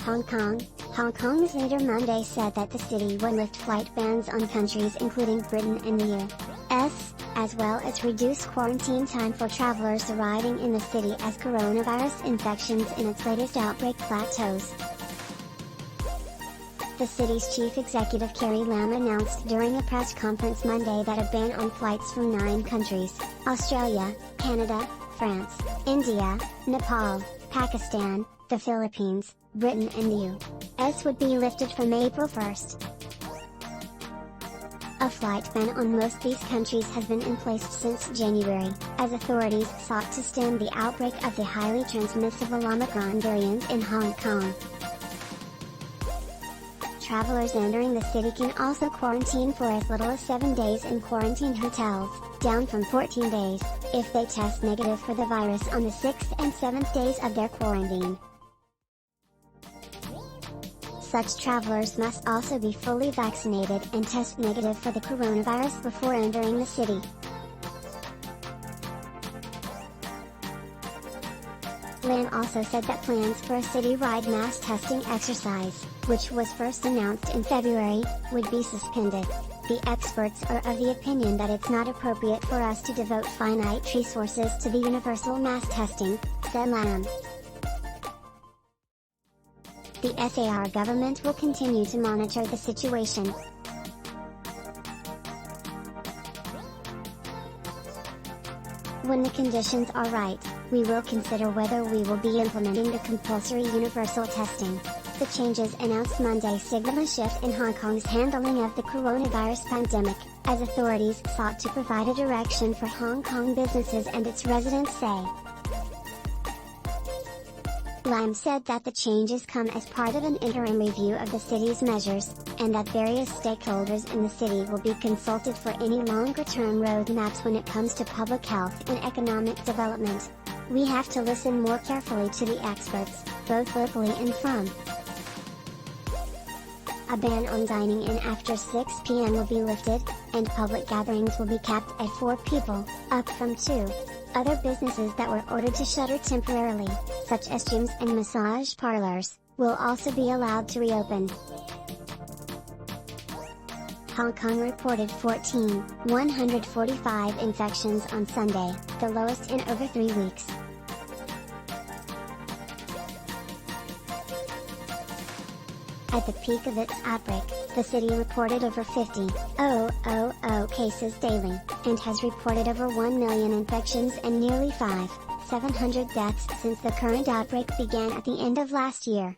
Hong Kong. Hong Kong's leader Monday said that the city would lift flight bans on countries including Britain and the US, as well as reduce quarantine time for travelers arriving in the city as coronavirus infections in its latest outbreak plateaus. The city's chief executive Carrie Lam announced during a press conference Monday that a ban on flights from 9 countries, Australia, Canada, France, India, Nepal, Pakistan, the Philippines, Britain and the US would be lifted from April 1st. A flight ban on most these countries has been in place since January, as authorities sought to stem the outbreak of the highly transmissible Omicron variant in Hong Kong. Travelers entering the city can also quarantine for as little as 7 days in quarantine hotels, down from 14 days, if they test negative for the virus on the 6th and 7th days of their quarantine. Such travelers must also be fully vaccinated and test negative for the coronavirus before entering the city. Lam also said that plans for a city-wide mass testing exercise, which was first announced in February, would be suspended. The experts are of the opinion that it's not appropriate for us to devote finite resources to the universal mass testing, said Lam. The SAR government will continue to monitor the situation. When the conditions are right, we will consider whether we will be implementing the compulsory universal testing. The changes announced Monday signal a shift in Hong Kong's handling of the coronavirus pandemic, as authorities sought to provide a direction for Hong Kong businesses and its residents say. Lam said that the changes come as part of an interim review of the city's measures, and that various stakeholders in the city will be consulted for any longer-term roadmaps when it comes to public health and economic development. We have to listen more carefully to the experts, both locally and from. A ban on dining in after 6 p.m. will be lifted, and public gatherings will be capped at 4 people, up from 2. Other businesses that were ordered to shutter temporarily, such as gyms and massage parlors, will also be allowed to reopen. Hong Kong reported 145 infections on Sunday, the lowest in over 3 weeks. At the peak of its outbreak, the city reported over 50,000 cases daily, and has reported over 1 million infections and nearly 5,700 deaths since the current outbreak began at the end of last year.